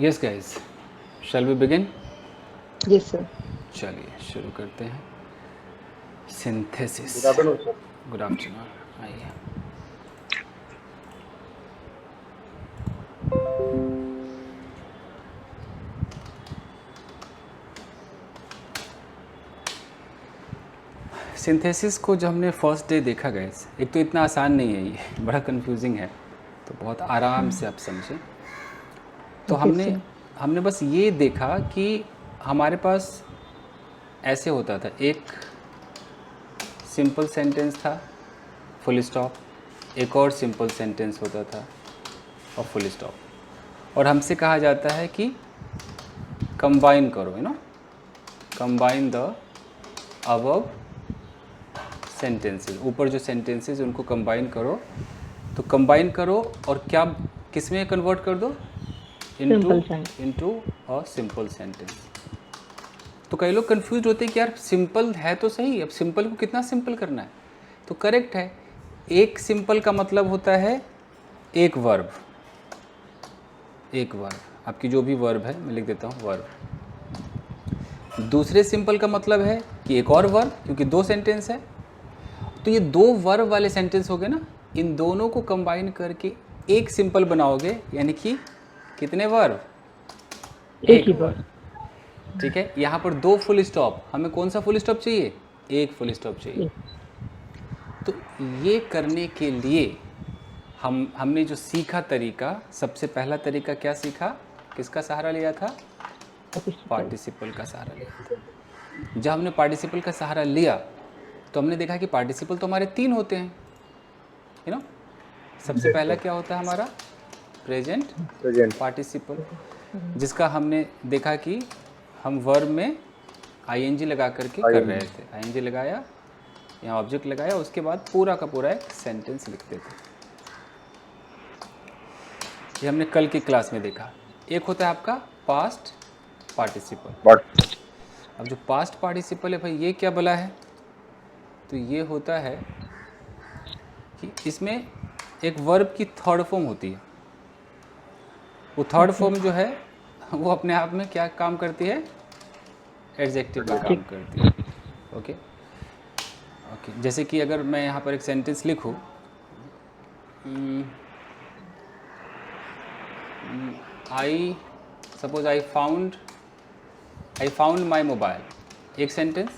Yes guys, shall we begin? Yes sir. चलिए शुरू करते हैं। Synthesis. Good afternoon sir. Good afternoon, आइए। सिंथेसिस को जब हमने फर्स्ट डे देखा गाइस, एक तो इतना आसान नहीं है, ये बड़ा कंफ्यूजिंग है, तो बहुत आराम से आप समझें। तो हमने बस ये देखा कि हमारे पास ऐसे होता था, एक सिंपल सेंटेंस था फुल स्टॉप, एक और सिंपल सेंटेंस होता था और फुल स्टॉप, और हमसे कहा जाता है कि कंबाइन करो, कंबाइन द अबव सेंटेंसेस। ऊपर जो सेंटेंसेस उनको कंबाइन करो, तो कंबाइन करो और क्या किस में कन्वर्ट कर दो? Into a simple sentence. तो कई लोग कंफ्यूज होते हैं कि यार सिंपल है तो सही, अब सिंपल को कितना सिंपल करना है? तो करेक्ट है, एक सिंपल का मतलब होता है एक वर्ब, एक वर्ब, आपकी जो भी वर्ब है मैं लिख देता हूँ वर्ब। दूसरे सिंपल का मतलब है कि एक और वर्ब, क्योंकि दो सेंटेंस है, तो ये दो वर्ब वाले सेंटेंस हो गए ना, इन दोनों को कंबाइन करके एक सिंपल बनाओगे, यानी कि कितने वर्ब? एक वर्ब। ठीक है, यहाँ पर दो फुल स्टॉप, हमें कौन सा फुल स्टॉप चाहिए? एक फुल स्टॉप चाहिए। तो ये करने के लिए हमने जो सीखा तरीका, सबसे पहला तरीका क्या सीखा? किसका सहारा लिया था? पार्टिसिपल का सहारा लिया था। जब हमने पार्टिसिपल का सहारा लिया तो हमने देखा कि पार्टिसिपल तो हमारे तीन होते हैं, सबसे पहला क्या होता है हमारा? प्रेजेंट पार्टिसिपल, जिसका हमने देखा कि हम वर्ब में आईएनजी लगा करके कर रहे थे। आईएनजी लगाया, यहाँ ऑब्जेक्ट लगाया, उसके बाद पूरा का पूरा एक सेंटेंस लिखते थे। ये हमने कल की क्लास में देखा। एक होता है आपका पास्ट पार्टिसिपल। अब जो पास्ट पार्टिसिपल है भाई, ये क्या बला है? तो ये होता है कि इसमें एक वर्ब की थर्ड फॉर्म होती है। वो थर्ड फॉर्म जो है वो अपने आप में क्या काम करती है? एडजेक्टिव का काम करती है। ओके, जैसे कि अगर मैं यहाँ पर एक सेंटेंस लिखूँ, I suppose I found my mobile, एक सेंटेंस,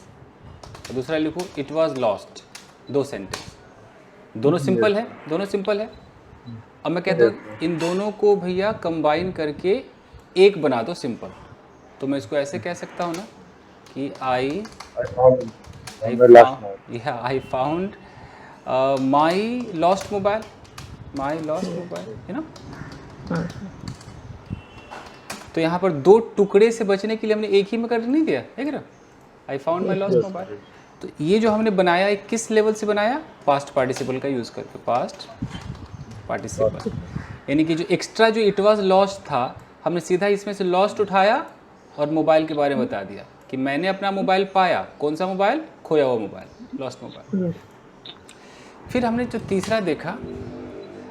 और दूसरा लिखूँ इट वॉज लॉस्ट, दो सेंटेंस, दोनों सिंपल है, दोनों सिंपल है। अब मैं कहता हूँ इन दोनों को भैया कंबाइन करके एक बना दो सिंपल, तो मैं इसको ऐसे कह सकता हूँ ना कि I found my lost mobile, है ना। तो यहाँ पर दो टुकड़े से बचने के लिए हमने एक ही में कर नहीं दिया, है ना, I found my lost mobile. तो ये जो हमने बनाया है किस लेवल से बनाया? पास्ट पार्टिसिपल का यूज़ करके, पास्ट पार्टिसिपल, यानी कि जो एक्स्ट्रा जो इट वाज लॉस्ट था, हमने सीधा इसमें से लॉस्ट उठाया और मोबाइल के बारे में बता दिया कि मैंने अपना मोबाइल पाया। कौन सा मोबाइल? खोया हुआ मोबाइल, लॉस्ट मोबाइल। फिर हमने जो तीसरा देखा,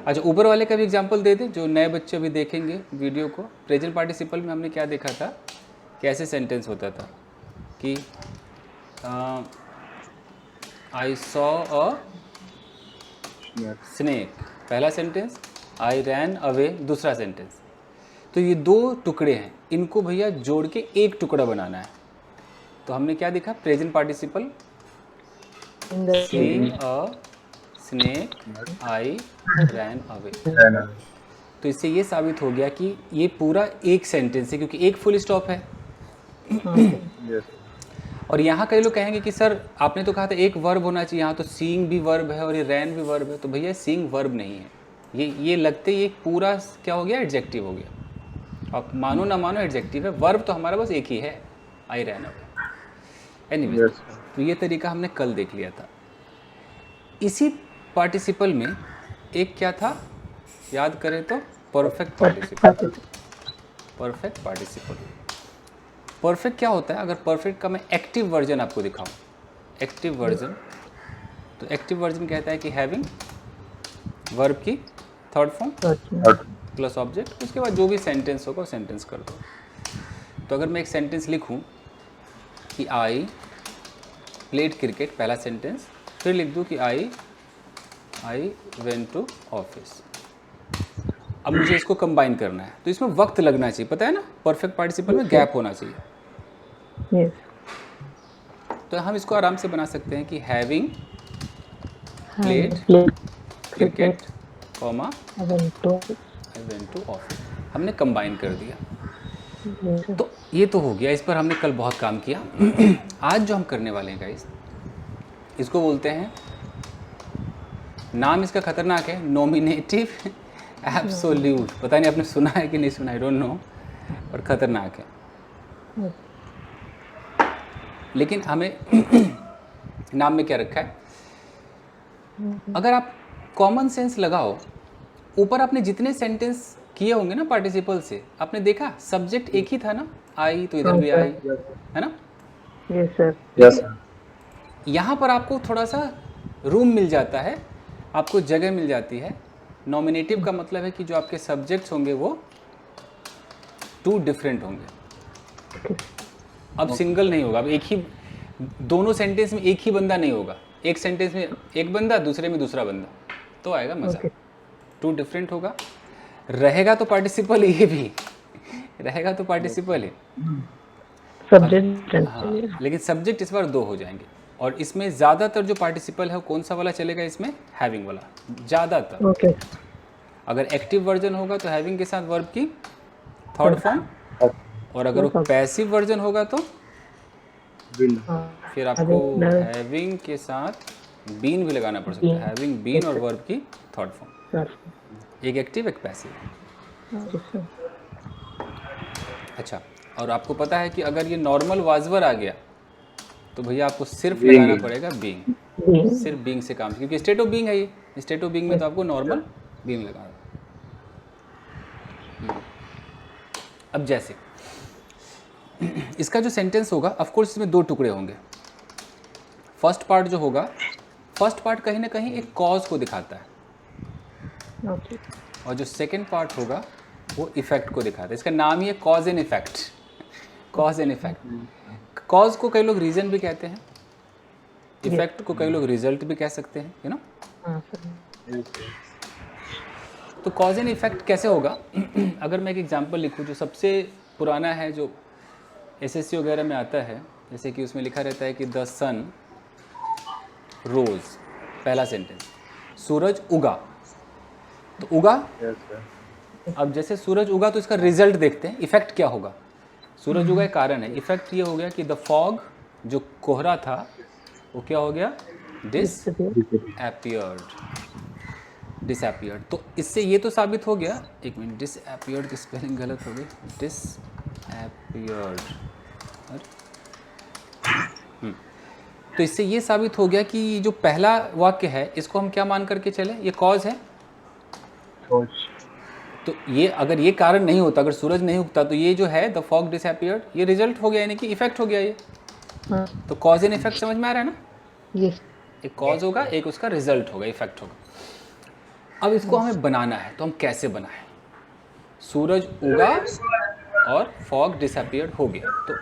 अच्छा ऊपर वाले का भी एग्जांपल दे दे, जो नए बच्चे भी देखेंगे वीडियो को। प्रेजेंट पार्टिसिपल में हमने क्या देखा था? कैसे सेंटेंस होता था कि आई सॉ अ स्नेक, पहला सेंटेंस, आई रैन अवे, दूसरा सेंटेंस। तो ये दो टुकड़े हैं, इनको भैया जोड़ के एक टुकड़ा बनाना है। तो हमने क्या देखा? Present participle, seeing a snake, I ran away. तो इससे ये साबित हो गया कि ये पूरा एक सेंटेंस है, क्योंकि एक फुल स्टॉप है। और यहाँ कई लोग कहेंगे कि सर आपने तो कहा था एक वर्ब होना चाहिए, यहाँ तो सीइंग भी वर्ब है और ये रैन भी वर्ब है। तो भैया सीइंग वर्ब नहीं है, ये लगते ही एक पूरा क्या हो गया? एडजेक्टिव हो गया। आप मानो ना मानो एडजेक्टिव है, वर्ब तो हमारा बस एक ही है, आई रैन अवे। एनीवे, तो ये तरीका हमने कल देख लिया था। इसी पार्टिसिपल में एक क्या था, याद करें तो? Perfect participle. Perfect participle, perfect क्या होता है? अगर परफेक्ट का मैं एक्टिव वर्जन आपको दिखाऊं, एक्टिव वर्जन, तो एक्टिव वर्जन कहता है कि हैविंग वर्ब की थर्ड फॉर्म प्लस ऑब्जेक्ट, उसके बाद जो भी सेंटेंस होगा वो सेंटेंस कर दो। तो अगर मैं एक सेंटेंस लिखूं कि आई प्लेड क्रिकेट, पहला सेंटेंस, फिर लिख दूं कि आई वेंट टू ऑफिस। अब मुझे इसको कंबाइन करना है, तो इसमें वक्त लगना चाहिए, पता है ना, परफेक्ट पार्टिसिपल में गैप होना चाहिए। तो हम इसको आराम से बना सकते हैं कि having played cricket comma I went to office, हमने कंबाइन कर दिया। तो ये तो हो गया, इस पर हमने कल बहुत काम किया। आज जो हम करने वाले हैं गाइस, इसको बोलते हैं, नाम इसका खतरनाक है, नॉमिनेटिव एब्सोल्यूट। पता नहीं आपने सुना है कि नहीं सुना, आई डोंट नो, और खतरनाक है। लेकिन हमें नाम में क्या रखा है, अगर आप कॉमन सेंस लगाओ, ऊपर आपने जितने सेंटेंस किए होंगे ना पार्टिसिपल से, आपने देखा सब्जेक्ट एक ही था ना, आई, तो इधर भी आई है ना। Yes sir. यहाँ पर आपको थोड़ा सा रूम मिल जाता है, आपको जगह मिल जाती है। नॉमिनेटिव का मतलब है कि जो आपके सब्जेक्ट्स होंगे वो 2 डिफरेंट होंगे। अब सिंगल नहीं होगा, अब एक ही, दोनों सेंटेंस में एक ही बंदा नहीं होगा, एक सेंटेंस में एक बंदा, दूसरे में दूसरा बंदा, तो आएगा मज़ा। 2 डिफरेंट होगा, रहेगा तो पार्टिसिपल, ये भी रहेगा तो पार्टिसिपल है, सब्जेक्ट। हाँ, लेकिन सब्जेक्ट इस बार 2 हो जाएंगे। और इसमें ज़्यादातर जो पार्टिसिपल है वो कौन सा वाला चलेगा, इसमें हैविंग वाला ज़्यादातर। ओके। अगर एक्टिव वर्जन होगा तो हैविंग के साथ वर्ब की थर्ड फॉर्म, और अगर वो पैसिव वर्जन होगा तो फिर आपको हैविंग के साथ बीन भी लगाना पड़ सकता है, हैविंग बीन और वर्ब की थर्ड फॉर्म, एक एक्टिव एक पैसिव। अच्छा, और आपको पता है कि अगर ये नॉर्मल वाजवर आ गया तो भैया आपको सिर्फ लगाना पड़ेगा बीइंग, सिर्फ बीइंग से काम, क्योंकि स्टेट ऑफ बीइंग है ये, स्टेट ऑफ बीइंग में तो आपको नॉर्मल बीइंग लगाना। अब जैसे इसका जो सेंटेंस होगा, ऑफ कोर्स इसमें 2 टुकड़े होंगे। फर्स्ट पार्ट जो होगा, फर्स्ट पार्ट कहीं ना कहीं एक कॉज को दिखाता है, और जो सेकंड पार्ट होगा वो इफेक्ट को दिखाता है। इसका नाम ही है cause and effect, cause and effect. Cause को कई लोग रीजन भी कहते हैं, इफेक्ट को कई लोग रिजल्ट भी कह सकते हैं, यू नो। तो कॉज एंड इफेक्ट कैसे होगा? अगर मैं एक एग्जांपल लिखूं जो सबसे पुराना है, जो एसएससी वगैरह में आता है, जैसे कि उसमें लिखा रहता है कि द सन रोज, पहला सेंटेंस, सूरज उगा, तो उगा। अब जैसे सूरज उगा तो इसका रिजल्ट देखते हैं, इफेक्ट क्या होगा। सूरज उगा एक कारण है, इफेक्ट ये हो गया कि द फॉग, जो कोहरा था वो क्या हो गया, डिसअपियर्ड। तो इससे ये तो साबित हो गया, एक मिनट, डिसअपियर्ड की स्पेलिंग गलत हो गई, डिसअपियर्ड। तो इससे ये साबित हो गया कि जो पहला वाक्य है इसको हम क्या मान करके चले, ये कॉज है। तो ये अगर ये कारण नहीं होता, अगर सूरज नहीं उगता, तो ये जो है द फॉग डिसअपियर्ड, ये रिजल्ट हो गया, यानी कि इफेक्ट हो गया ये। तो कॉज एंड इफेक्ट समझ में आ रहा है ना? यस। एक कॉज होगा, एक उसका रिजल्ट होगा, इफेक्ट होगा। अब इसको हमें बनाना है, तो हम कैसे बनाएं? सूरज उगा और फॉग डिसअपियर्ड हो गया, तो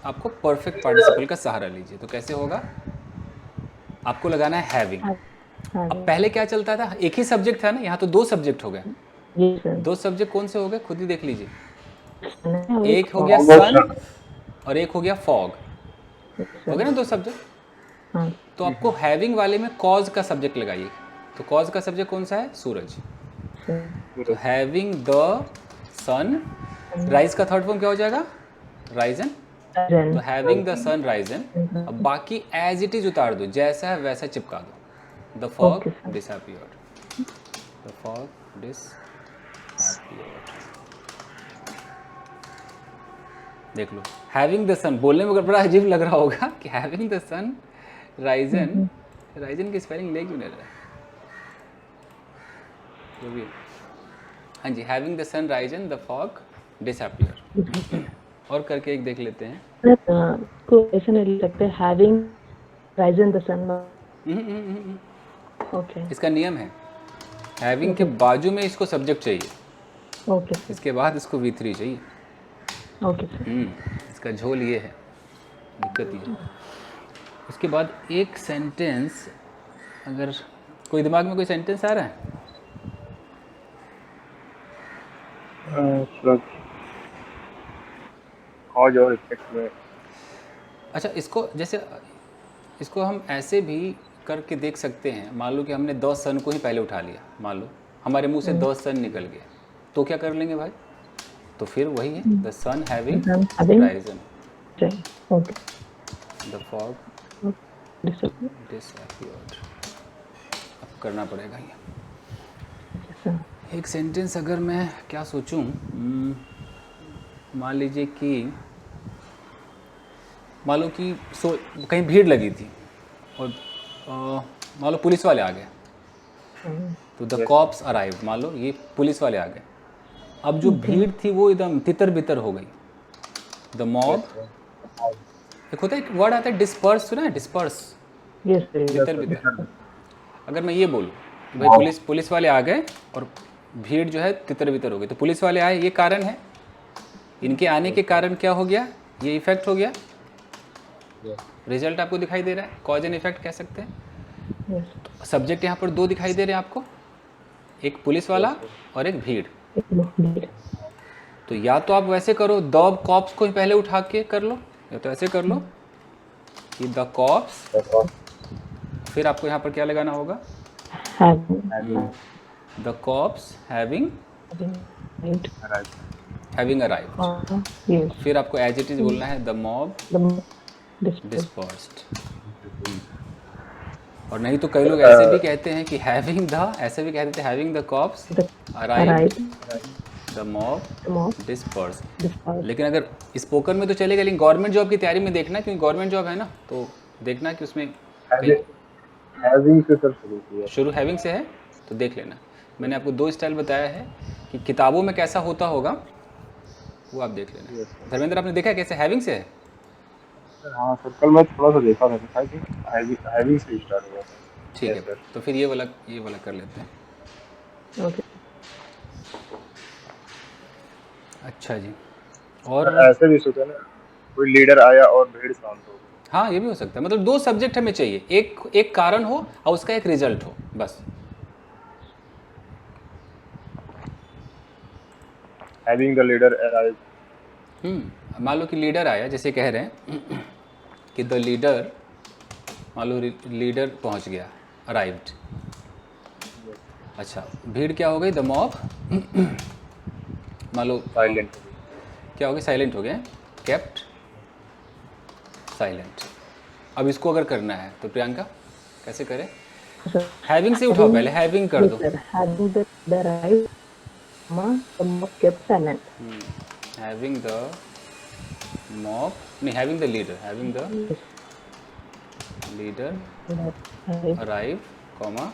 आपको परफेक्ट पार्टिसिपल का सहारा लीजिए। तो कैसे होगा? आपको लगाना है हैविंग। अब पहले क्या चलता था, एक ही सब्जेक्ट था ना, यहाँ तो 2 सब्जेक्ट हो गए। 2 सब्जेक्ट कौन से हो गए, खुद ही देख लीजिए। एक हो गया सन और एक हो गया फॉग, हो गए ना 2 सब्जेक्ट। तो आपको हैविंग वाले में कॉज का सब्जेक्ट लगाइए। तो कॉज का सब्जेक्ट कौन सा है, सूरज। तो हैविंग द सन, राइज का थर्ड फॉर्म क्या हो जाएगा, राइजन। तो हैविंग द सन राइजन। अब बाकी एज इट इज उतार दो, जैसा है वैसा चिपका दो। The fog disappeared, the fog disappeared. देख लो, हैविंग द सन बोलने में बड़ा अजीब लग रहा होगा कि having the sun risen, risen की स्पेलिंग ले क्यों नहीं रहा है, जो भी। हाँ जी, having the sun risen the fog disappear. और करके एक देख लेते हैं। को ऐसे नहीं लिख सकते, having risen the sun. Okay, इसका नियम है, हैविंग के बाजू में इसको सब्जेक्ट चाहिए। Okay, sir. इसके बाद इसको V3 चाहिए। Okay, sir. इसका झोल ये है, दिक्कत ये है। उसके बाद एक सेंटेंस, अगर कोई दिमाग में कोई सेंटेंस आ रहा है? कॉज और इफेक्ट में अच्छा, इसको हम ऐसे भी करके देख सकते हैं। मान लो कि हमने द सन को ही पहले उठा लिया, मान लो हमारे मुंह से द सन निकल गया, तो क्या कर लेंगे भाई? तो फिर वही है, the sun having Sun having risen, Okay. The fog Disappear. Disappeared. अब करना पड़ेगा ये। Yes, sir. एक सेंटेंस अगर मैं क्या सोचूं, मान लीजिए कि मान लो कि कहीं भीड़ लगी थी और मान लो पुलिस वाले आ गए, तो द कॉप्स अराइव्ड, मान लो ये पुलिस वाले आ गए। अब जो भीड़ थी वो एकदम तितर बितर हो गई। द मॉब, एक होता है, एक वर्ड आता है डिस्पर्स, सुना है डिस्पर्स, Yes, sir. तितर बितर। अगर मैं ये बोलूँ कि भाई पुलिस वाले आ गए और भीड़ जो है तितर बितर हो गई, तो पुलिस वाले आए, ये कारण है। इनके आने के कारण क्या हो गया? ये इफेक्ट हो गया। रिजल्ट आपको दिखाई दे रहा है, कॉज एंड इफेक्ट कह सकते हैं। Yes. सब्जेक्ट यहाँ पर दो दिखाई दे रहे हैं आपको, एक पुलिस वाला और एक भीड़। Yes. तो या तो आप वैसे करो, द कॉप्स को ही पहले उठा के कर लो, या तो ऐसे कर लो कि द कॉप्स, फिर आपको यहाँ पर क्या लगाना होगा? The cops having arrived. Yes. फिर आपको एज इट इज बोलना है, द मॉब The डिस्पर्स्ड। और नहीं तो कई लोग ऐसे भी कहते हैं कि हैविंग द, ऐसे भी कहते थे having the cops arrived the mob dispersed. Dispersed. लेकिन अगर स्पोकन में तो चलेगा, लेकिन गवर्नमेंट जॉब की तैयारी में देखना, क्योंकि गवर्नमेंट जॉब है ना, तो देखना कि उसमें हैविंग से सब शुरू किया। शुरू हैविंग से है, तो देख लेना। मैंने आपको दो स्टाइल बताया है कि किताबों में कैसा होता होगा, वो आप देख लेना। धर्मेंद्र, आपने देखा है कैसे हैविंग से है? हाँ सर, कल मैं थोड़ा सा देखा था कि हैविंग से स्टार्ट हुआ था। ठीक है, तो फिर ये वाला कर लेते हैं। Okay. अच्छा जी। और ऐसे भी सोचा ना, कोई लीडर आया और भीड़ शांत हो गई। हाँ, ये भी हो सकता है। मतलब दो सब्जेक्ट हमें चाहिए, एक कारण हो और उसका एक रिजल्ट हो, बस। Having the leader arrive. मान लो कि लीडर आया, जैसे कह रहे हैं कि द लीडर, मान लो लीडर पहुंच गया, अराइव्ड। अच्छा, भीड़ क्या हो गई? द मॉब मान लो साइलेंट। क्या हो गया? साइलेंट हो गए, केप्ट साइलेंट। अब इसको अगर करना है तो प्रियंका कैसे करें? So, हैविंग से उठाओ, पहले हैविंग कर दो। yes, sir. Having the right, the mob kept silent. Having the mob, नहीं, having the leader, having the leader Arrived. Arrive comma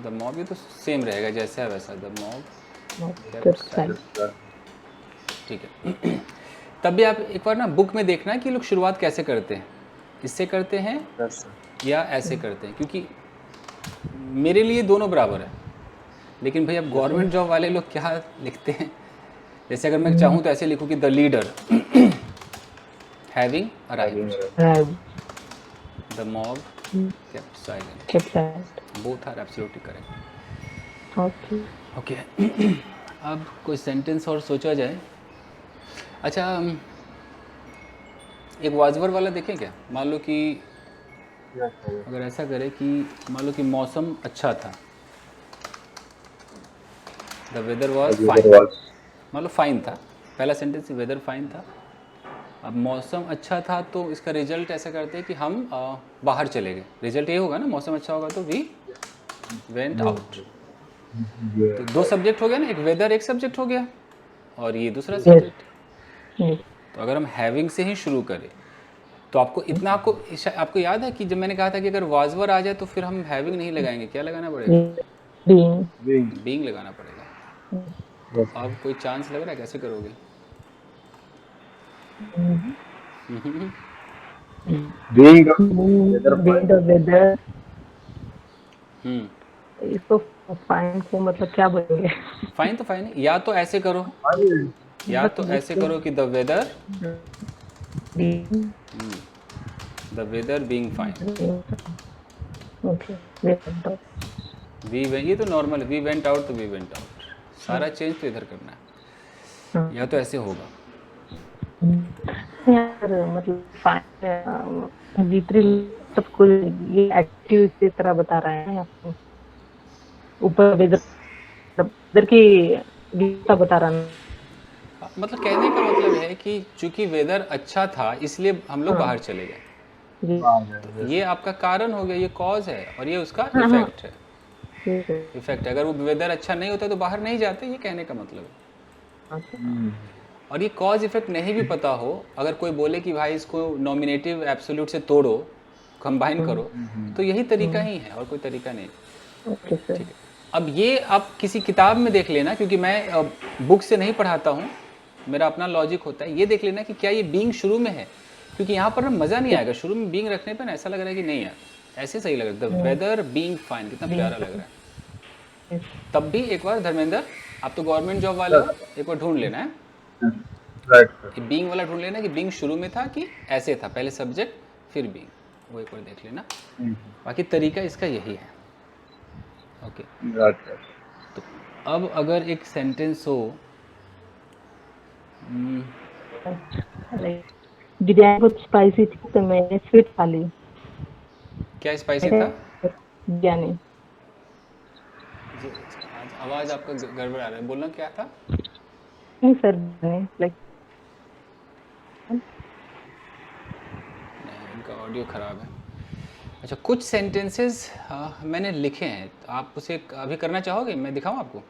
the mob, ये तो सेम रहेगा जैसा है वैसा, the mob Mob kept kept silent। silent. ठीक है। तब भी आप एक बार ना बुक में देखना कि लोग शुरुआत कैसे करते हैं, इससे करते हैं या ऐसे करते हैं, क्योंकि मेरे लिए दोनों बराबर है। लेकिन भाई अब गवर्नमेंट जॉब वाले लोग क्या लिखते हैं, जैसे अगर मैं चाहूँ तो ऐसे लिखूँ कि the leader having arrived, Arrived. The mob kept silent. Kept silent. Both are absolutely correct. Okay. Okay. अब कोई सेंटेंस और सोचा जाए। अच्छा, एक वाजवर वाला देखें क्या? मान लो कि अगर ऐसा करें कि मान लो कि मौसम अच्छा था, द वेदर वॉज फाइन, मान लो फाइन था, पहला सेंटेंस वेदर फाइन था। अब मौसम अच्छा था, तो इसका रिजल्ट ऐसा करते हैं कि हम बाहर चले गए। रिजल्ट ये होगा ना, मौसम अच्छा होगा तो वी वेंट आउट। तो दो सब्जेक्ट हो गया ना, एक वेदर एक सब्जेक्ट हो गया और ये दूसरा सब्जेक्ट। Yes. तो अगर हम हैविंग से ही शुरू करें तो आपको इतना, आपको याद है कि जब मैंने कहा था कि अगर वाजवर आ जाए तो फिर हम हैविंग नहीं लगाएंगे, क्या लगाना पड़ेगा? Being. बीइंग लगाना पड़ेगा। अब कोई चांस लग रहा है, कैसे करोगे? Being Being the weather. इसको फाइन को मतलब क्या बोलेंगे? फाइन तो फाइन है, या तो ऐसे करो, या तो ऐसे करो कि the weather being fine. Okay, wait out. ये तो नॉर्मल है, वी वेंट आउट तो वी वेंट आउट, सारा चेंज तो इधर करना है, या तो ऐसे होगा। यार मतलब फाइन विपरीत सब कुछ ये एक्टिव की तरह बता रहा है आपको, ऊपर वेदर वेदर की गीता बता रहा है। मतलब कहने का मतलब है कि चूंकि वेदर अच्छा था इसलिए हम लोग बाहर चले गए, जी। ये आपका कारण हो गया, ये कॉज है, और ये उसका हाँ हाँ, इफेक्ट है। ठीक है। इफेक्ट है, अगर वो वेदर अच्छा नहीं होता तो बाहर नहीं जाते, ये कहने का मतलब है। अच्छा। और ये कॉज इफेक्ट नहीं भी पता हो, अगर कोई बोले कि भाई इसको नॉमिनेटिव एब्सोल्यूट से तोड़ो, कंबाइन करो, तो यही तरीका ही है और कोई तरीका नहीं। Okay sir. ठीक है, अब ये आप किसी किताब में देख लेना, क्योंकि मैं बुक से नहीं पढ़ाता हूँ, मेरा अपना लॉजिक होता है। ये देख लेना कि क्या ये बीइंग शुरू में है, क्योंकि यहाँ पर ना मज़ा नहीं आएगा, शुरू में बीइंग रखने पर ना ऐसा लग रहा है कि नहीं यार, ऐसे सही लग रहा है, द वेदर बीइंग फाइन, कितना प्यारा लग रहा है। तब भी एक बार धर्मेंद्र, आप तो गवर्नमेंट जॉब वाले हो, एक बार ढूंढ लेना है, राइट सर। कि बीइंग वाला ढूंढ लेना कि बीइंग शुरू में था कि ऐसे था, पहले सब्जेक्ट फिर बीइंग, वो एक बार देख लेना। बाकी तरीका इसका यही है। Okay, right. तो अब अगर एक सेंटेंस हो, बिरयानी बहुत स्पाइसी थी तो मैंने स्वीट खा ली। क्या स्पाइसी था? बिरयानी। जी, आज आवाज़ आपका गड़बड़ आ रहा है, बोलना क्या था? नहीं सर, लाइक नहीं, इनका ऑडियो ख़राब है। अच्छा, कुछ सेंटेंसेस मैंने लिखे हैं, तो आप उसे अभी करना चाहोगे, मैं दिखाऊं आपको?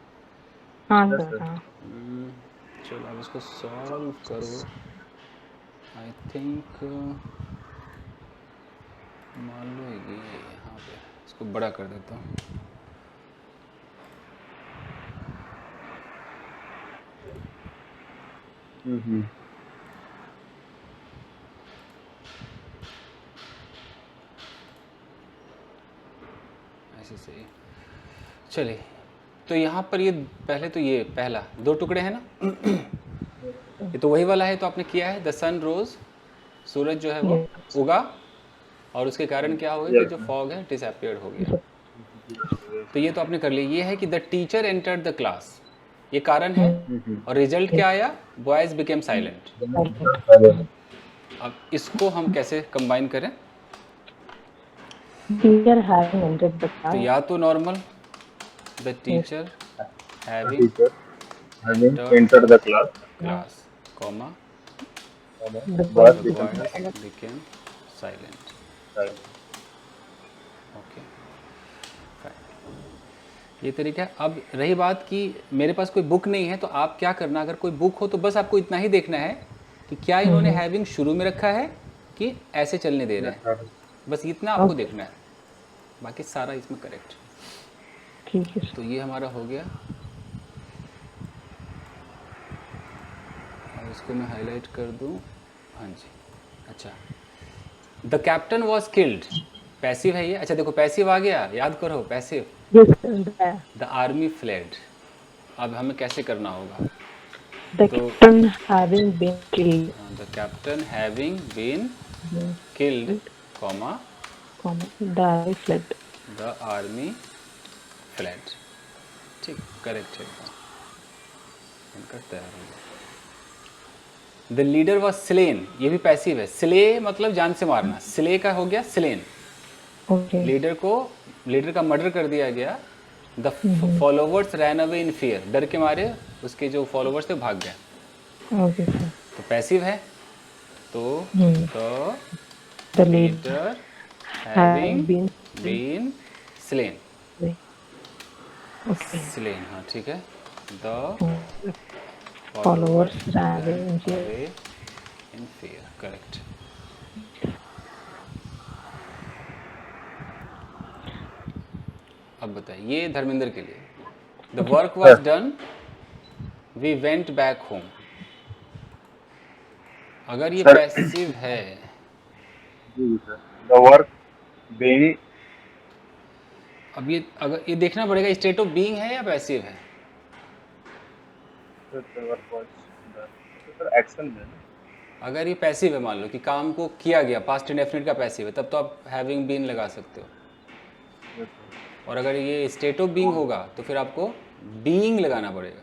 हाँ सर हाँ। चलो अब इसको सॉल्व करो। आई थिंक मान लो ये यहाँ पे, इसको बड़ा कर देता हूँ। ऐसे सही, चलिए। तो यहाँ पर ये पहले तो ये पहला दो टुकड़े हैं ना, ये तो वही वाला है, तो आपने किया है, द सन रोज, सूरज जो है वो उगा, और उसके कारण क्या हो गया कि जो फॉग है डिसअपियर्ड हो गया। तो ये तो आपने कर लिया। ये है कि the teacher entered the class, ये कारण है, और रिजल्ट क्या आया, बॉयज बिकेम साइलेंट। अब इसको हम कैसे कंबाइन करें? टीचर हैविंग एंटर्ड द तो क्लास। या तो normal, the teacher having teacher entered the class. Class, comma, Boys the become boys became silent. silent. Okay, ये तरीका है। अब रही बात कि मेरे पास कोई बुक नहीं है, तो आप क्या करना, अगर कोई बुक हो तो बस आपको इतना ही देखना है कि क्या इन्होंने हैविंग शुरू में रखा है कि ऐसे चलने दे रहे हैं, बस इतना आपको देखना है, बाकी सारा इसमें करेक्ट। ठीक है। तो ये हमारा हो गया, और इसको मैं हाईलाइट कर दूं। हाँ जी, अच्छा, the captain was killed, passive है ये। अच्छा देखो, पैसिव आ गया, याद करो पैसिव। द आर्मी फ्लेड, अब हमें कैसे करना होगा? The captain having been killed, the captain having been killed, comma, the army fled. The army fled, ठीक, करेक्ट है, इनका तैयार हो गया। द लीडर वॉज स्लेन, ये भी पैसिव है, स्ले मतलब जान से मारना, स्ले का हो गया स्लेन, लीडर का मर्डर कर दिया गया। The followers ran away in fear, डर के मारे उसके जो फॉलोवर्स थे भाग गए, तो पैसिव है। तो the leader having been slain, slain, हाँ ठीक है। The followers ran away in fear, correct. अब बताइए, ये धर्मेंद्र के लिए, the work was done, we went back home, अगर ये पैसिव है, द वर्क बीइंग, अब ये अगर ये देखना पड़ेगा स्टेट ऑफ बीइंग है या पैसिव है। Sir work was done, sir action में ना। अगर ये पैसिव है, मान लो कि काम को किया गया, पास्ट इंडेफिनिट का पैसिव है, तब तो आप हैविंग बीन लगा सकते हो। Yes sir. और अगर ये स्टेट ऑफ बीइंग होगा तो फिर आपको बीइंग लगाना पड़ेगा।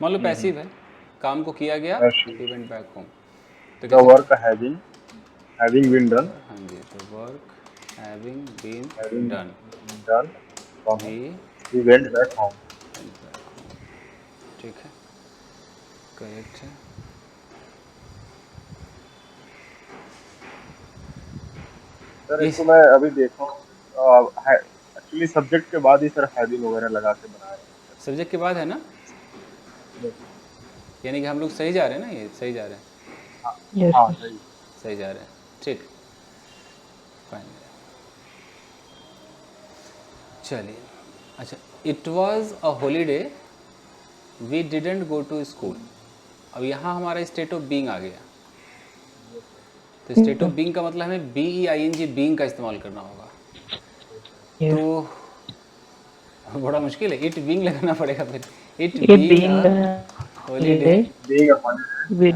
मान लो पैसिव है, काम को किया गया, Passive. He went back home, तो द कैसे? वर्क हैविंग बीन डन, हाँ जी, तो work having been having done, done, he he went back home. Went back home. ठीक है, करेक्ट है। सर ये इसको मैं अभी देखा हूँ, एक्चुअली सब्जेक्ट के बाद ही सर हैविंग वगैरह लगा के बनाया है। सब्जेक्ट के बाद है ना, यानी कि हम लोग सही जा रहे हैं ना, ये सही जा रहे हैं, यस हाँ सही। सही जा रहे हैं। ठीक, फाइन। चलिए, अच्छा, it was a holiday, we didn't go to school. अब यहाँ हमारा स्टेट ऑफ बीइंग आ गया। तो स्टेट ऑफ बीइंग का मतलब हमें BEING बीइंग का इस्तेमाल करना होगा। यस तो बड़ा मुश्किल है, इट बीइंग लगाना पड़ेगा फिर। It it being being a a holiday, holiday being a holiday, we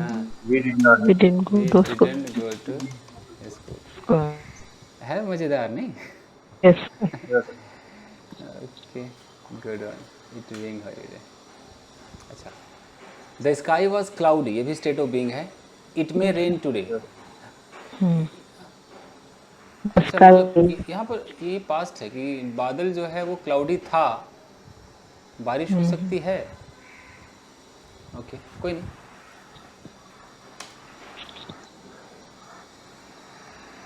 we did not we didn't go we to school. Didn't go to school. Uh, है मज़ेदार नहीं? yes yes okay, good one, it being holiday. अच्छा, the sky was cloudy, ये भी state of being है। It may rain today. hmm. अच्छा, मतलब यहाँ पर ये पास्ट है कि बादल जो है वो क्लाउडी था, बारिश हो सकती है। ओके, कोई नहीं।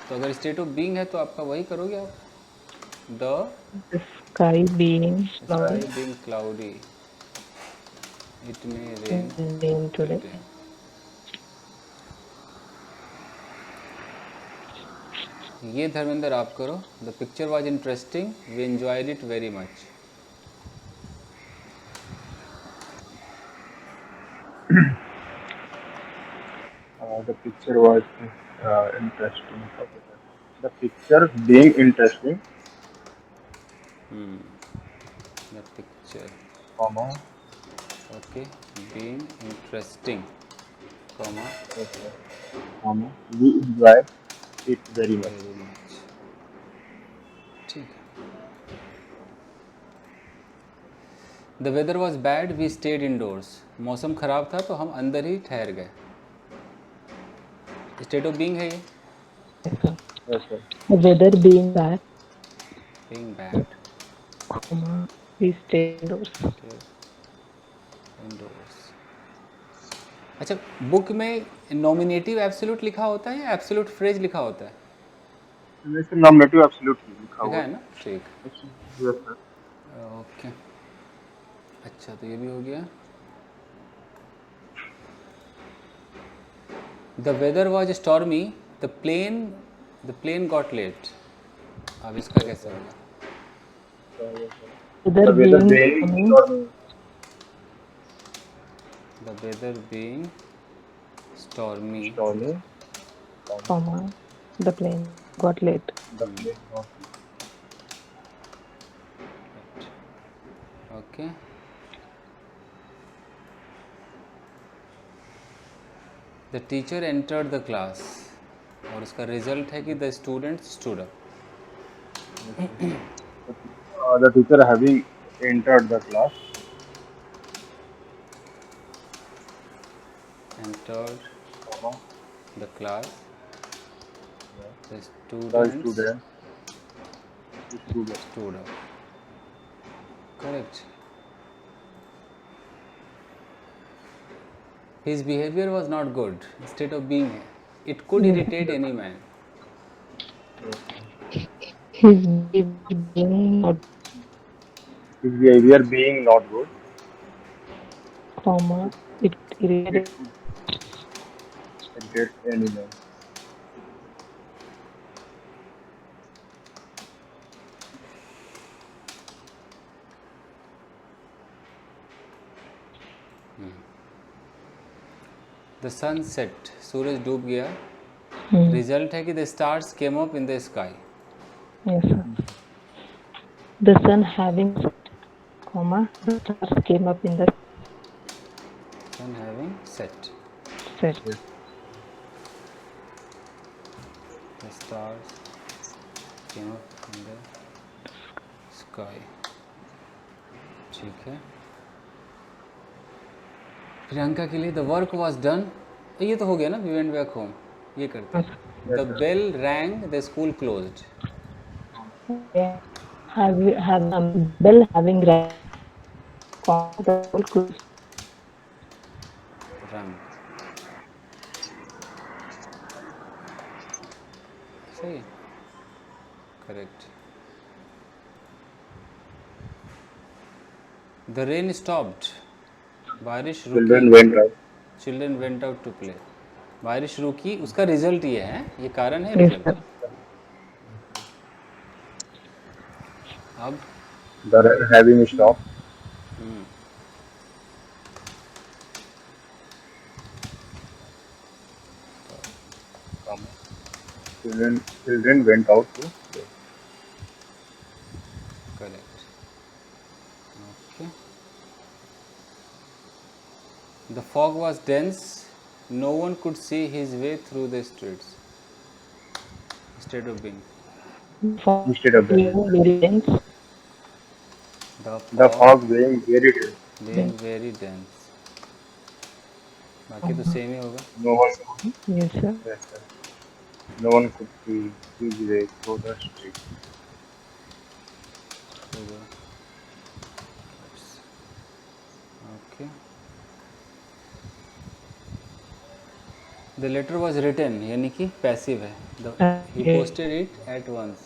तो अगर स्टेट ऑफ बीइंग है तो आपका वही करोगे आप, the The sky being sky cloudy being cloudy, it may rain rain today. Today. ये धर्मेंद्र आप करो, the picture was interesting, we enjoyed it very much. The picture was interesting, the picture being interesting, the picture, comma, okay, being interesting, comma, comma, we enjoyed it very much. Very much. ठीक है। The weather was bad, we stayed indoors, मौसम ख़राब था तो हम अंदर ही ठहर गए। स्टेट ऑफ बीइंग है ये, yes sir. The weather being bad, being bad, we stayed indoors. Indoors. अच्छा, बुक में नॉमिनेटिव एब्सोल्यूट लिखा होता है या एब्सोल्यूट फ्रेज लिखा होता है? जैसे नॉमिनेटिव एब्सोल्यूटली लिखा लिखा हुआ है ना, ठीक, है। Yes sir. ओके। अच्छा, तो ये भी हो गया। The weather was stormy, the plane got late. अब इसका कैसे होगा? Weather The weather being being sunny, stormy, the weather being stormy, stormy, the plane got late. the plane was okay. The teacher entered the class, और इसका result है कि the student stood up. the teacher having entered the class, entered comma, the class, the the student student stood up. Correct. His behavior was not good. State of being है. It could irritate any man. His being not his behavior being not good, comma it irritated irritate any man. The sun set. सूरज डूब गया. Result है कि the stars came up in the sky. yes sir. The sun having set, comma, the stars came up in the Sun having set. set. Yes. The stars came up in the sky. ठीक है. प्रियंका के लिए the work was done. ये तो हो गया ना, we went back home. ये करते हैं. The bell rang, the school closed. Have bell having rang, comma, the school closed. Rang. सही. Correct. The rain stopped. बारिश Children रुकी. went out. Children went out to play. बारिश रुकी, उसका result ये है, ये कारण है Yes, रिजल्ट. sir. अब The having stopped. Comma. Children went out to play. Correct. Okay. The fog was dense. No one could see his way through the streets. Instead of being. Instead of Being very dense. the fog being very dense, being very dense. बाकी तो same ही होगा. no one could, Yes, sir. yes, sir. No one could see his way through the street. Okay. The letter was written, यानी कि passive है. He Okay. posted it at once.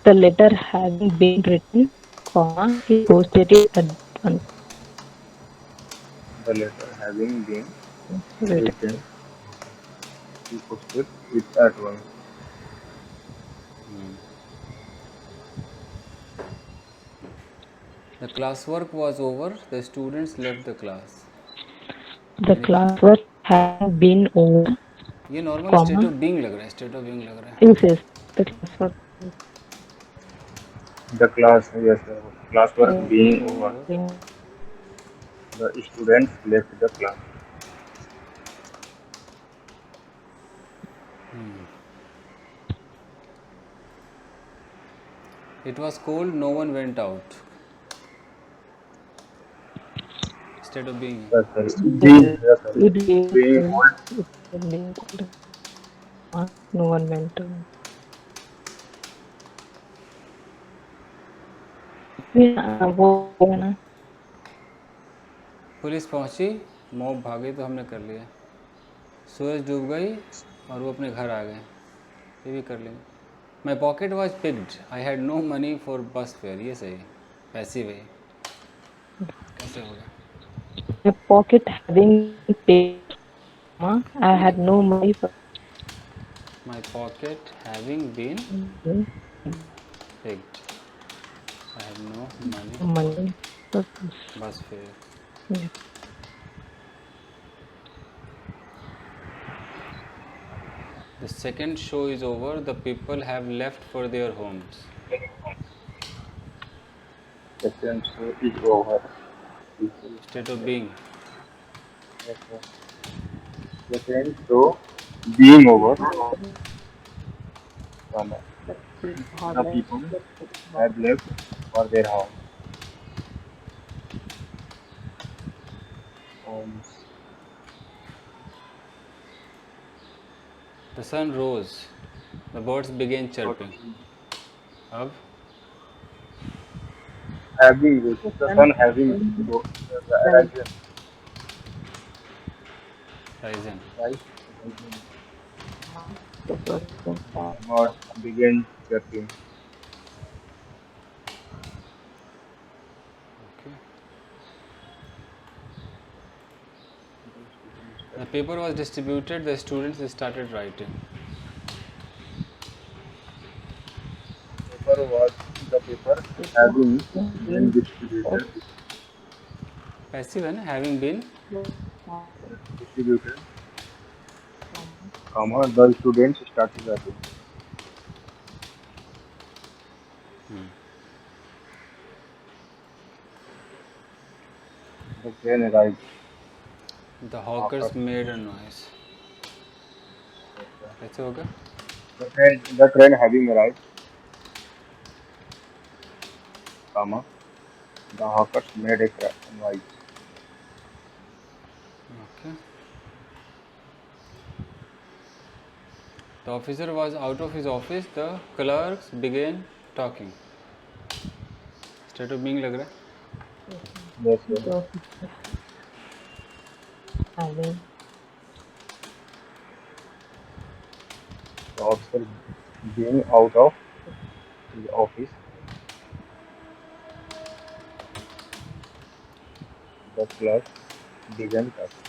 The letter having been written, comma, he posted it at once. The letter having been Written. written, he posted it at once. The classwork was over. The students left the class. The classwork had been over. ये normal Comma. State of being लग रहा है. State of being लग रहा है. Yes, yes. The classwork. The class, yes, sir. Classwork being over, being- the students left the class. It was cold. No one went out. Instead of being. Yes, sir. Being, yes, sir. It being Being cold. cold. It being cold. No one went to. वो है ना police पहुंची. Mob भागे तो हमने कर लिया. सूरज डूब गई और वो अपने घर आ गए. ये भी कर लेंगे. My pocket was picked. I had no money for bus fare. ये सही. पैसिव है. कैसे होगा? my pocket having paid. I had no money for My pocket having been picked. I had no money money. for bus fare. yeah. The second show is over. The people have left for their homes. Second show is over. Instead of being. Yes, sir. Second show being over. Comma. The people have left for their homes. The sun rose. The birds began chirping. अब Having the sun having risen, risen. right? Birds began chirping. Okay. The paper was distributed. The students started writing. The paper having been distributed, Passive है ना? Having been. comma, the students started writing. The train arrived. The हाँ hawkers पर made a noise, कैसे होगा? the train having arrived, comma, the hawkers made a noise. Okay, the officer was out of his office, the clerks began talking. State of being लग रहा है। Yes, yes. So having The officer being out of his office, the clerk began talking.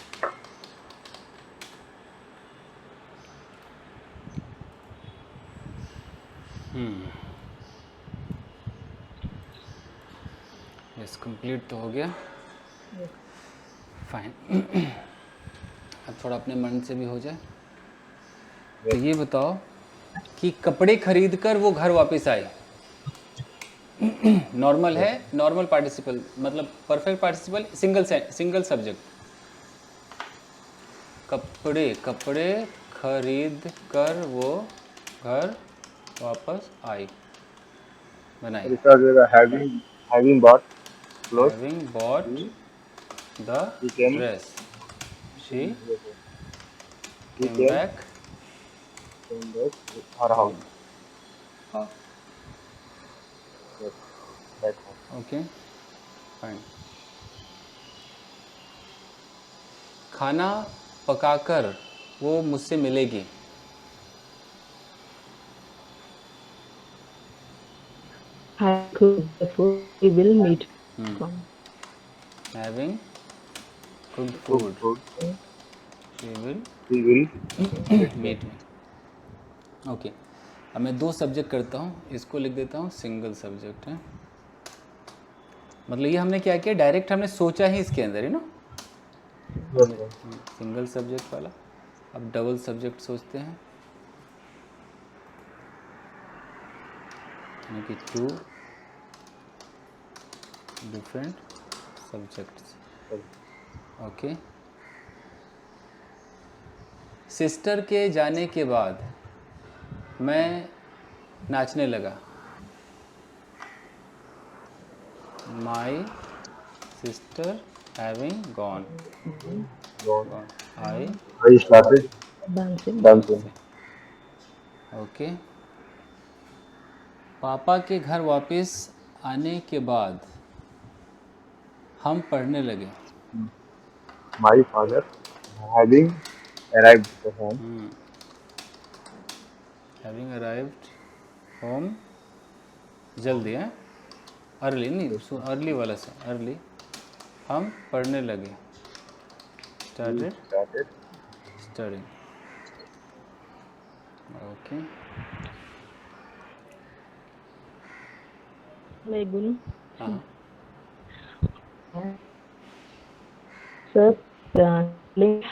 Yes, complete तो हो गया, yes. Fine. अब थोड़ा अपने मन से भी हो जाए। तो Yes. ये बताओ कि कपड़े खरीद कर वो घर वापस आए, नॉर्मल है, नॉर्मल पार्टिसिपल मतलब परफेक्ट पार्टिसिपल, सिंगल सब्जेक्ट। कपड़े कपड़े खरीद कर वो घर वापस आई, बनाई। Having bought clothes, having bought he the he came dress, she he came came back came back to her home. house. Yes, back home. Okay, fine. खाना पकाकर वो मुझसे मिलेगी, Have cooked the food he will meet from. Having cooked Cooked food food, she will he will meet me. Meet me. Okay, अब मैं दो subject करता हूँ, इसको लिख देता हूँ सिंगल सब्जेक्ट है। मतलब ये हमने क्या किया, डायरेक्ट हमने सोचा ही इसके अंदर है ना, Yes, yes. सिंगल सब्जेक्ट वाला। अब डबल सब्जेक्ट सोचते हैं, यानी कि two different subjects. Okay, sister के जाने के बाद मैं नाचने लगा, my sister having gone, Gone. I I started Dancing. dancing. Okay, पापा के घर वापस आने के बाद हम पढ़ने लगे, My father, having arrived at home, having arrived home, जल्दी है, अर्ली नहीं, अर्ली वाला से अर्ली, हम पढ़ने लगे, he started started. Studying. Okay, मैं बोलूं? हाँ Sir,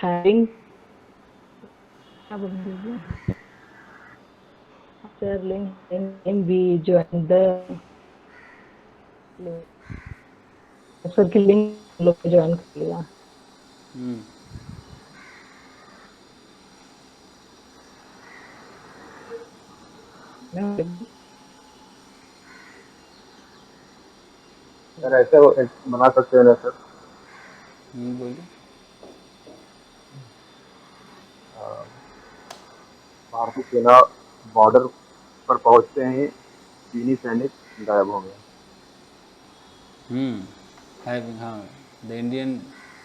having क्या बोल दीजिए? Sir, having we joined the sir की लिंक लोग ज्वाइन कर लिया। सर ऐसे एक बना सकते हो ना सर, बोलिए। भारतीय सेना बॉर्डर पर पहुंचते ही चीनी सैनिक गायब हो गए। हैविंग, हाँ, the Indian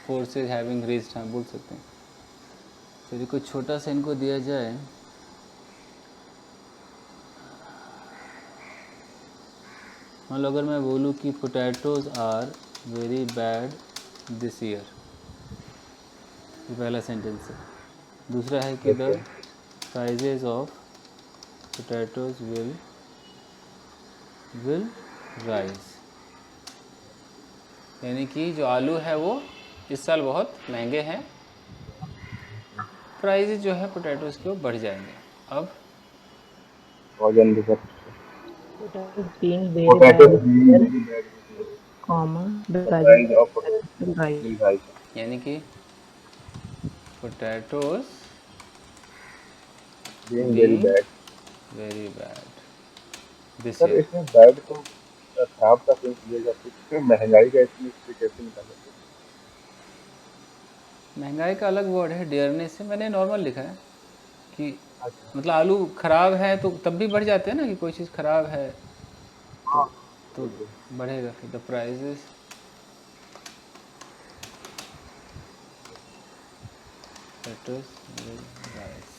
forces having reached, हाँ बोल सकते हैं। चलिए कुछ छोटा सा इनको दिया जाए, मान लो अगर मैं बोलूँ कि potatoes are very bad this year, ये पहला सेंटेंस है। दूसरा है कि the prices of potatoes will rise, यानी कि जो आलू है वो इस साल बहुत महंगे हैं, प्राइजेज जो है पोटैटोज के वो बढ़ जाएंगे। अब वजन भी sir, being very potato bad. Very bad, comma the The price price of will rise. will rise. यानी कि potatoes Being very being bad. Very bad this sir year. इसमें बैड तो खराब का सेंस लिया जा सकता है, इसमें महंगाई का इसमें इससे कैसे निकाला जाए? महंगाई का अलग वर्ड है, डियरनेस से मैंने नॉर्मल लिखा है कि अच्छा। मतलब आलू खराब है तो तब भी बढ़ जाते हैं ना, कि कोई चीज़ खराब है तो हाँ तो बिल्कुल। बढ़ेगा फिर। The prices petrol rise.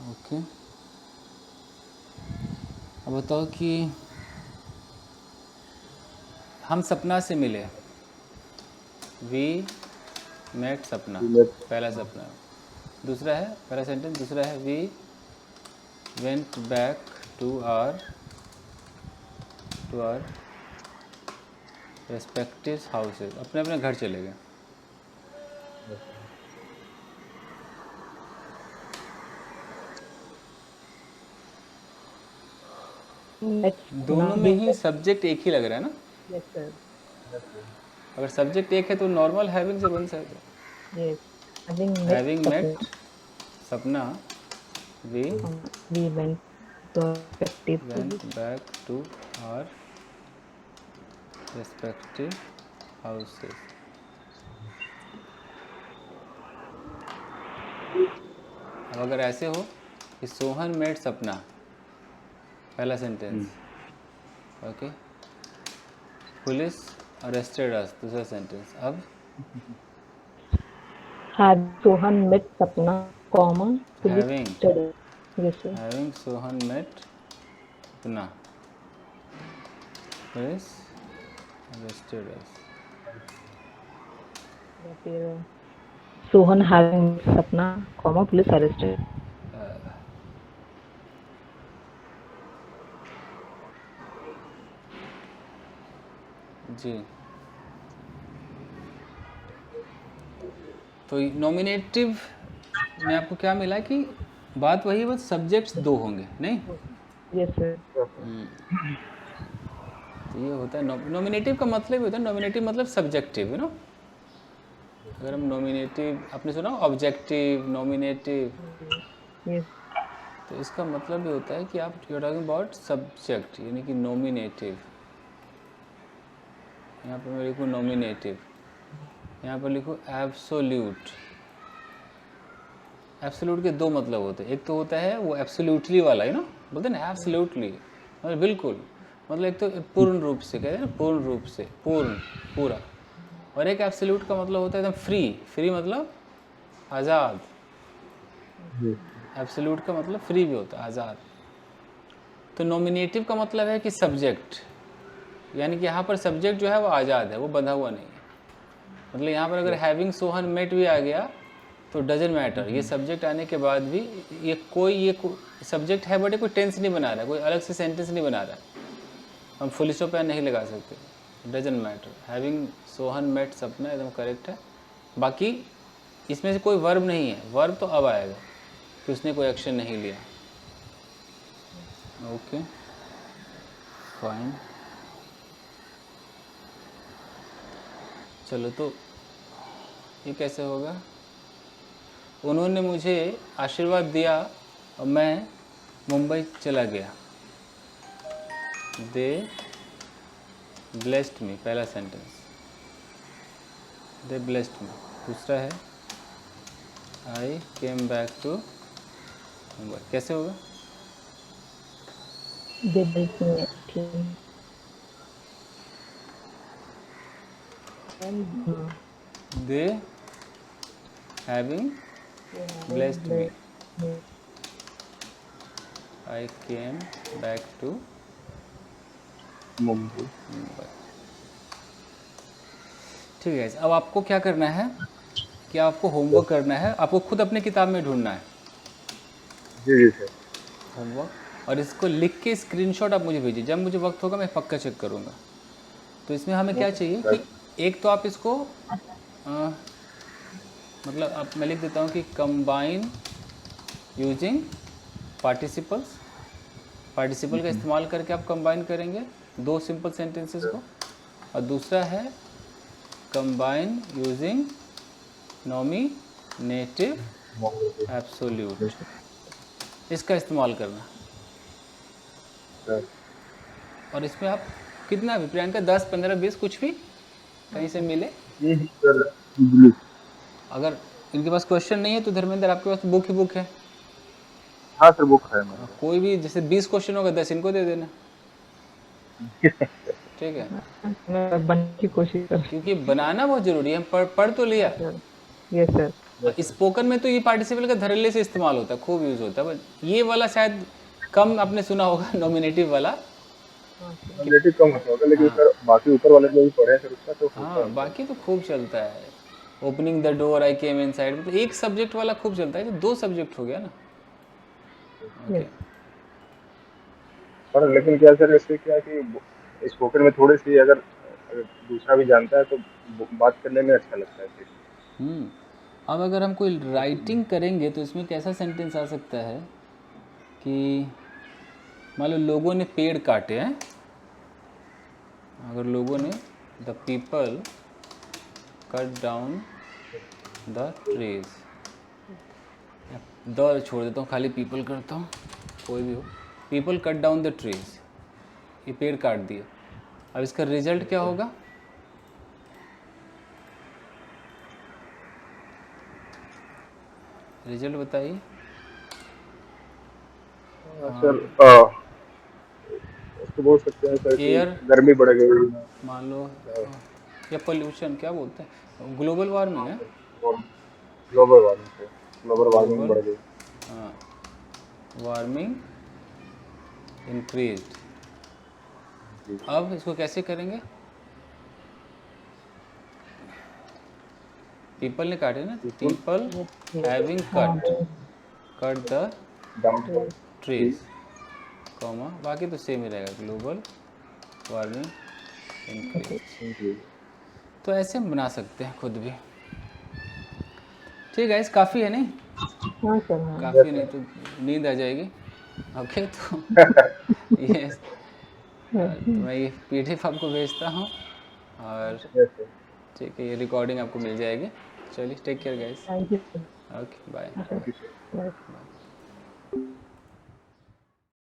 Okay, अब बताओ कि हम सपना से मिले। वी मेट सपना, पहला सपना। दूसरा है, पहला सेंटेंस दूसरा है, we went back to our respective houses, अपने अपने घर चले गए। Next दोनों में ही सब्जेक्ट एक ही लग रहा है ना। yes sir. अगर सब्जेक्ट एक है तो नॉर्मल हैविंग से बन सकता है। Yes. Having met having met Sapna, we we went to our respective went back to our respective houses. अब अगर ऐसे हो कि सोहन मेट सपना, पहला sentence, okay, police arrested us, दूसरा सेंटेंस। अब had Sohan met Sapna, comma, police having study. Yes sir. Having Sohan met Sapna, police arrested us. या फिर Sohan having met Sapna, comma, police arrested. जी, तो नॉमिनेटिव में आपको क्या मिला कि बात वही, बस सब्जेक्ट्स दो होंगे नहीं। Yes sir. तो ये होता है नॉमिनेटिव का मतलब ही होता है, नॉमिनेटिव मतलब सब्जेक्टिव, यू नो। अगर हम नॉमिनेटिव, आपने सुना ऑब्जेक्टिव, नॉमिनेटिव, Yes. तो इसका मतलब ये होता है कि आप you are talking about subject, यानी कि नॉमिनेटिव। यहाँ पर मैं लिखूँ नॉमिनेटिव, यहाँ पर लिखूँ एब्सोल्यूट। एब्सोल्यूट के दो मतलब होते हैं, एक तो होता है वो एब्सोल्यूटली वाला, है ना, बोलते हैं ना एब्सोल्यूटली, मतलब बिल्कुल, मतलब एक तो पूर्ण रूप से, कहते हैं ना पूर्ण रूप से, पूर्ण, पूरा। और एक एब्सोल्यूट का मतलब होता है एकदम फ्री, फ्री मतलब आज़ाद। एब्सोल्यूट का मतलब फ्री भी होता है, आज़ाद। तो नॉमिनेटिव का मतलब है कि सब्जेक्ट, यानी कि यहाँ पर सब्जेक्ट जो है वो आज़ाद है, वो बंधा हुआ नहीं है। मतलब यहाँ पर अगर हैविंग सोहन मेट भी आ गया तो डजंट मैटर, ये सब्जेक्ट आने के बाद भी ये सब्जेक्ट है, बट ये कोई टेंस नहीं बना रहा है, कोई अलग से सेंटेंस नहीं बना रहा है, हम फुल स्टॉप यहाँ नहीं लगा सकते, doesn't matter. Having Sohan met Sapna एकदम करेक्ट है। बाकी इसमें से कोई वर्ब नहीं है, वर्ब तो अब आएगा कि उसने कोई एक्शन नहीं लिया। ओके फाइन, चलो तो ये कैसे होगा। उन्होंने मुझे आशीर्वाद दिया और मैं मुंबई चला गया। दे ब्लेस्ड मी, पहला सेंटेंस, दे ब्लेस्ड मी। दूसरा है I came back to Mumbai, कैसे होगा। They built me a team. And they having blessed me, I came back to Mumbai. Mumbai. ठीक है, अब आपको क्या करना है कि आपको होमवर्क करना है, आपको खुद अपने किताब में ढूंढना है जी जी सर। होमवर्क, और इसको लिख के स्क्रीनशॉट आप मुझे भेजिए, जब मुझे वक्त होगा मैं पक्का चेक करूँगा। तो इसमें हमें क्या चाहिए कि एक तो आप इसको मतलब आप, मैं लिख देता हूँ कि कंबाइन यूजिंग पार्टिसिपल्स, पार्टिसिपल का इस्तेमाल करके आप कंबाइन करेंगे दो सिंपल सेंटेंसेस को। और दूसरा है कंबाइन यूजिंग नॉमिनेटिव एब्सोल्यूट, इसका इस्तेमाल करना। सर और इसमें आप कितना भी प्रियंका 10 15 20 कुछ भी कहीं से मिले। ये ही सर इजली। अगर इनके पास क्वेश्चन नहीं है तो धर्मेंद्र आपके पास बुक ही बुक है, हाँ सर बुक है मेरे कोई भी जैसे 20 क्वेश्चन होगा 10 इनको दे देना, ठीक है। मैं बनने की कोशिश कर क्योंकि बनाना बहुत जरूरी है। हम पढ़ तो लिया, सर। Yes sir. स्पोकन में तो ये पार्टिसिपल का धड़ल्ले से इस्तेमाल होता है, खूब यूज होता है, बट ये वाला शायद कम आपने सुना होगा नॉमिनेटिव वाला। रिलेटिव कम होता होगा, लेकिन सर बाकी ऊपर वाले जो भी पढ़े हैं सर उसका तो होता हाँ है। बाकी तो खूब चलता है। Opening the door I came inside, तो एक सब्जेक्ट वाला खूब चलता है, तो 2 सब्जेक्ट हो गया ना। ओके पर लेकिन क्या सर इससे क्या है कि स्पोकन में थोड़ी सी अगर अगर दूसरा भी जानता है तो बात करने में अच्छा लगता है फिर। अब अगर हम कोई राइटिंग करेंगे तो इसमें कैसा सेंटेंस आ सकता है कि मान लो लोगों ने पेड़ काटे हैं, अगर लोगों ने the people cut down the trees, the छोड़ देता हूँ, खाली पीपल करता हूँ, कोई भी हो, people cut down the trees, ये पेड़ काट दिए। अब इसका रिजल्ट क्या होगा? रिजल्ट बताइए। सर इसको बोल सकते हैं सर कि एयर गर्मी बढ़ गई। मान लो, या पोल्यूशन क्या बोलते हैं, ग्लोबल वार्मिंग है, ग्लोबल वार्मिंग से ग्लोबल वार्मिंग ग्लोबल बढ़ गई। Warming increased. अब इसको कैसे करेंगे? पीपल ने काटे ना, people having cut the down trees, comma बाकी तो सेम ही रहेगा, ग्लोबल वार्मिंग इंक्रीज। तो ऐसे हम बना सकते हैं खुद भी। ठीक है, इस काफ़ी है नहीं? हाँ सर। हाँ काफ़ी नहीं तो नींद आ जाएगी। ओके तो ये तो मैं ये PDF आपको भेजता हूँ, और ठीक है ये रिकॉर्डिंग आपको मिल जाएगी। चलिए take care guys, thank you sir. Okay bye. Thank you sir. Bye.